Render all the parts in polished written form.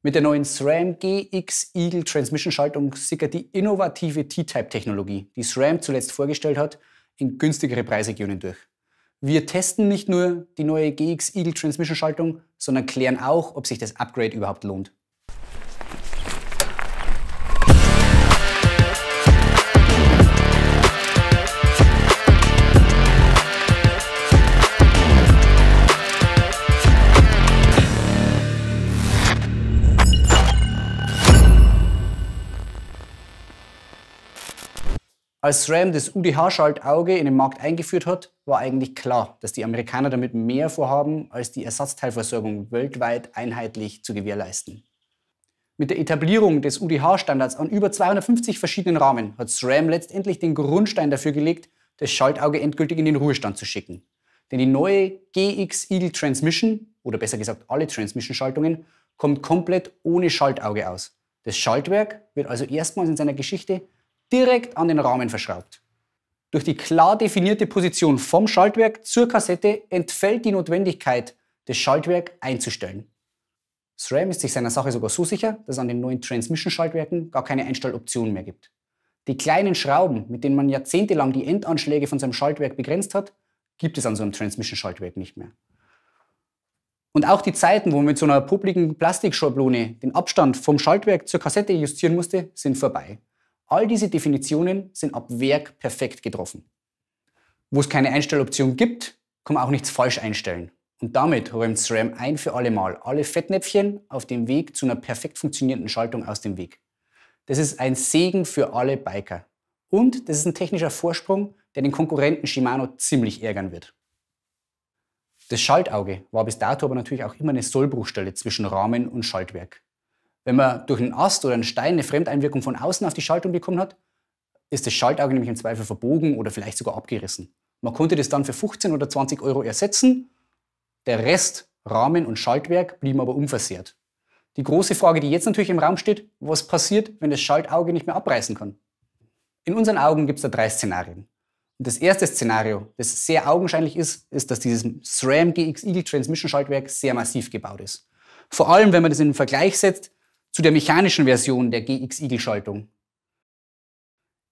Mit der neuen SRAM GX Eagle Transmission Schaltung sickert die innovative T-Type-Technologie, die SRAM zuletzt vorgestellt hat, in günstigere Preisregionen durch. Wir testen nicht nur die neue GX Eagle Transmission Schaltung, sondern klären auch, ob sich das Upgrade überhaupt lohnt. Als SRAM das UDH-Schaltauge in den Markt eingeführt hat, war eigentlich klar, dass die Amerikaner damit mehr vorhaben, als die Ersatzteilversorgung weltweit einheitlich zu gewährleisten. Mit der Etablierung des UDH-Standards an über 250 verschiedenen Rahmen hat SRAM letztendlich den Grundstein dafür gelegt, das Schaltauge endgültig in den Ruhestand zu schicken. Denn die neue GX Eagle Transmission, oder besser gesagt alle Transmission-Schaltungen, kommt komplett ohne Schaltauge aus. Das Schaltwerk wird also erstmals in seiner Geschichte direkt an den Rahmen verschraubt. Durch die klar definierte Position vom Schaltwerk zur Kassette entfällt die Notwendigkeit, das Schaltwerk einzustellen. SRAM ist sich seiner Sache sogar so sicher, dass es an den neuen Transmission-Schaltwerken gar keine Einstelloption mehr gibt. Die kleinen Schrauben, mit denen man jahrzehntelang die Endanschläge von seinem Schaltwerk begrenzt hat, gibt es an so einem Transmission-Schaltwerk nicht mehr. Und auch die Zeiten, wo man mit so einer popligen Plastikschablone den Abstand vom Schaltwerk zur Kassette justieren musste, sind vorbei. All diese Definitionen sind ab Werk perfekt getroffen. Wo es keine Einstelloption gibt, kann man auch nichts falsch einstellen. Und damit räumt SRAM ein für alle Mal alle Fettnäpfchen auf dem Weg zu einer perfekt funktionierenden Schaltung aus dem Weg. Das ist ein Segen für alle Biker. Und das ist ein technischer Vorsprung, der den Konkurrenten Shimano ziemlich ärgern wird. Das Schaltauge war bis dato aber natürlich auch immer eine Sollbruchstelle zwischen Rahmen und Schaltwerk. Wenn man durch einen Ast oder einen Stein eine Fremdeinwirkung von außen auf die Schaltung bekommen hat, ist das Schaltauge nämlich im Zweifel verbogen oder vielleicht sogar abgerissen. Man konnte das dann für 15 oder 20 Euro ersetzen. Der Rest, Rahmen und Schaltwerk, blieben aber unversehrt. Die große Frage, die jetzt natürlich im Raum steht: Was passiert, wenn das Schaltauge nicht mehr abreißen kann? In unseren Augen gibt es da 3 Szenarien. Und das erste Szenario, das sehr augenscheinlich ist, dass dieses SRAM GX Eagle Transmission Schaltwerk sehr massiv gebaut ist. Vor allem, wenn man das in den Vergleich setzt zu der mechanischen Version der GX Eagle Schaltung.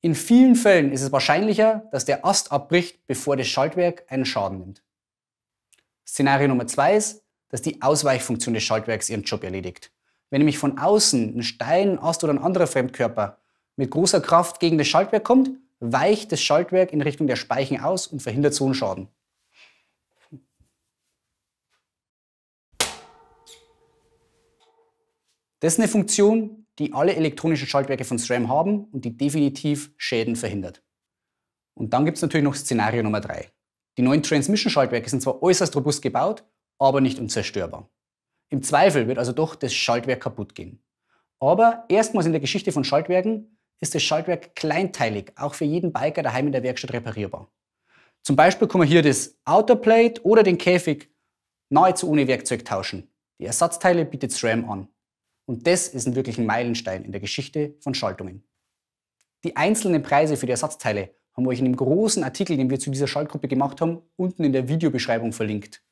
In vielen Fällen ist es wahrscheinlicher, dass der Ast abbricht, bevor das Schaltwerk einen Schaden nimmt. Szenario Nummer 2 ist, dass die Ausweichfunktion des Schaltwerks ihren Job erledigt. Wenn nämlich von außen ein Stein, ein Ast oder ein anderer Fremdkörper mit großer Kraft gegen das Schaltwerk kommt, weicht das Schaltwerk in Richtung der Speichen aus und verhindert so einen Schaden. Das ist eine Funktion, die alle elektronischen Schaltwerke von SRAM haben und die definitiv Schäden verhindert. Und dann gibt es natürlich noch Szenario Nummer 3. Die neuen Transmission-Schaltwerke sind zwar äußerst robust gebaut, aber nicht unzerstörbar. Im Zweifel wird also doch das Schaltwerk kaputt gehen. Aber erstmals in der Geschichte von Schaltwerken ist das Schaltwerk kleinteilig, auch für jeden Biker daheim in der Werkstatt reparierbar. Zum Beispiel kann man hier das Outerplate oder den Käfig nahezu ohne Werkzeug tauschen. Die Ersatzteile bietet SRAM an. Und das ist ein wirklicher Meilenstein in der Geschichte von Schaltungen. Die einzelnen Preise für die Ersatzteile haben wir euch in dem großen Artikel, den wir zu dieser Schaltgruppe gemacht haben, unten in der Videobeschreibung verlinkt.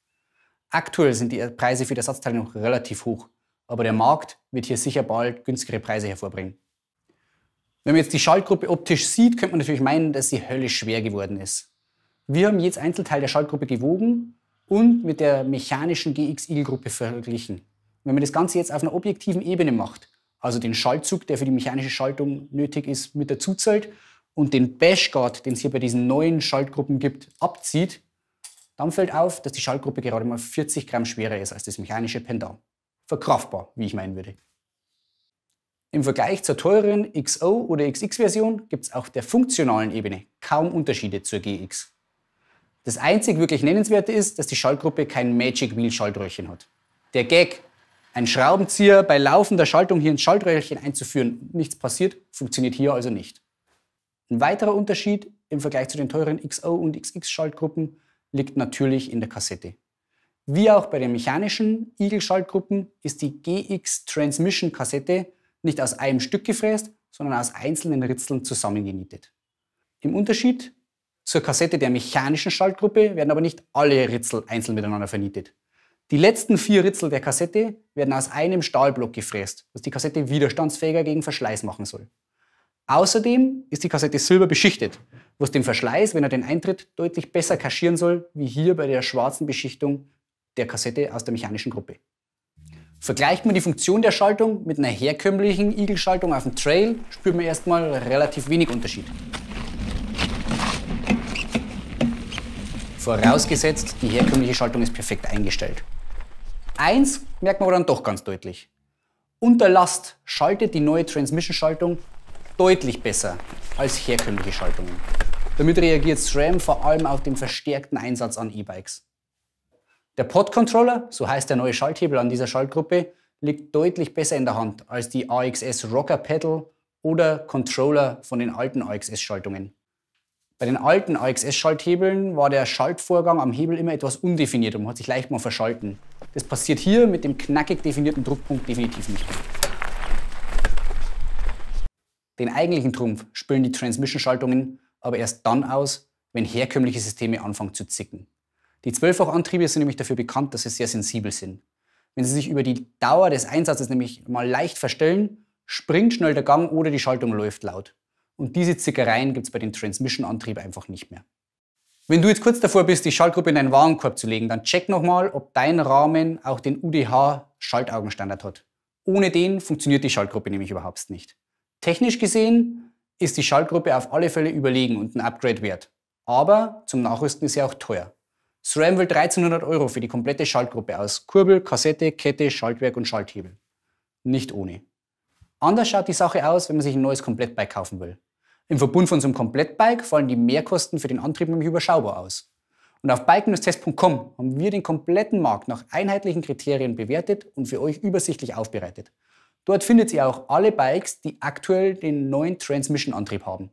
Aktuell sind die Preise für die Ersatzteile noch relativ hoch, aber der Markt wird hier sicher bald günstigere Preise hervorbringen. Wenn man jetzt die Schaltgruppe optisch sieht, könnte man natürlich meinen, dass sie höllisch schwer geworden ist. Wir haben jedes Einzelteil der Schaltgruppe gewogen und mit der mechanischen GX Eagle Gruppe verglichen. Wenn man das Ganze jetzt auf einer objektiven Ebene macht, also den Schaltzug, der für die mechanische Schaltung nötig ist, mit dazu zählt und den Bashguard, den es hier bei diesen neuen Schaltgruppen gibt, abzieht, dann fällt auf, dass die Schaltgruppe gerade mal 40 Gramm schwerer ist als das mechanische Pendant. Verkraftbar, wie ich meinen würde. Im Vergleich zur teureren XO oder XX-Version gibt es auf der funktionalen Ebene kaum Unterschiede zur GX. Das einzig wirklich Nennenswerte ist, dass die Schaltgruppe kein Magic Wheel Schaltröhrchen hat. Der Gag, einen Schraubenzieher bei laufender Schaltung hier ins Schaltröhrchen einzuführen und nichts passiert, funktioniert hier also nicht. Ein weiterer Unterschied im Vergleich zu den teuren XO und XX Schaltgruppen liegt natürlich in der Kassette. Wie auch bei den mechanischen Eagle Schaltgruppen ist die GX Transmission Kassette nicht aus einem Stück gefräst, sondern aus einzelnen Ritzeln zusammengenietet. Im Unterschied zur Kassette der mechanischen Schaltgruppe werden aber nicht alle Ritzel einzeln miteinander vernietet. Die letzten 4 Ritzel der Kassette werden aus einem Stahlblock gefräst, was die Kassette widerstandsfähiger gegen Verschleiß machen soll. Außerdem ist die Kassette silber beschichtet, was den Verschleiß, wenn er denn eintritt, deutlich besser kaschieren soll, wie hier bei der schwarzen Beschichtung der Kassette aus der mechanischen Gruppe. Vergleicht man die Funktion der Schaltung mit einer herkömmlichen Igel-Schaltung auf dem Trail, spürt man erstmal relativ wenig Unterschied. Vorausgesetzt, die herkömmliche Schaltung ist perfekt eingestellt. Eins merkt man aber dann doch ganz deutlich. Unter Last schaltet die neue Transmission-Schaltung deutlich besser als herkömmliche Schaltungen. Damit reagiert SRAM vor allem auf den verstärkten Einsatz an E-Bikes. Der Pod-Controller, so heißt der neue Schalthebel an dieser Schaltgruppe, liegt deutlich besser in der Hand als die AXS Rocker Pedal oder Controller von den alten AXS-Schaltungen. Bei den alten AXS-Schalthebeln war der Schaltvorgang am Hebel immer etwas undefiniert und man hat sich leicht mal verschalten. Das passiert hier mit dem knackig definierten Druckpunkt definitiv nicht mehr. Den eigentlichen Trumpf spielen die Transmission-Schaltungen aber erst dann aus, wenn herkömmliche Systeme anfangen zu zicken. Die 12-Fach-Antriebe sind nämlich dafür bekannt, dass sie sehr sensibel sind. Wenn sie sich über die Dauer des Einsatzes nämlich mal leicht verstellen, springt schnell der Gang oder die Schaltung läuft laut. Und diese Zickereien gibt es bei den Transmission-Antrieben einfach nicht mehr. Wenn du jetzt kurz davor bist, die Schaltgruppe in deinen Warenkorb zu legen, dann check nochmal, ob dein Rahmen auch den UDH-Schaltaugenstandard hat. Ohne den funktioniert die Schaltgruppe nämlich überhaupt nicht. Technisch gesehen ist die Schaltgruppe auf alle Fälle überlegen und ein Upgrade wert. Aber zum Nachrüsten ist sie auch teuer. SRAM will 1300 € für die komplette Schaltgruppe aus Kurbel, Kassette, Kette, Schaltwerk und Schalthebel. Nicht ohne. Anders schaut die Sache aus, wenn man sich ein neues Komplettbike kaufen will. Im Verbund von so einem Komplettbike fallen die Mehrkosten für den Antrieb nämlich überschaubar aus. Und auf bike-test.com haben wir den kompletten Markt nach einheitlichen Kriterien bewertet und für euch übersichtlich aufbereitet. Dort findet ihr auch alle Bikes, die aktuell den neuen Transmission-Antrieb haben.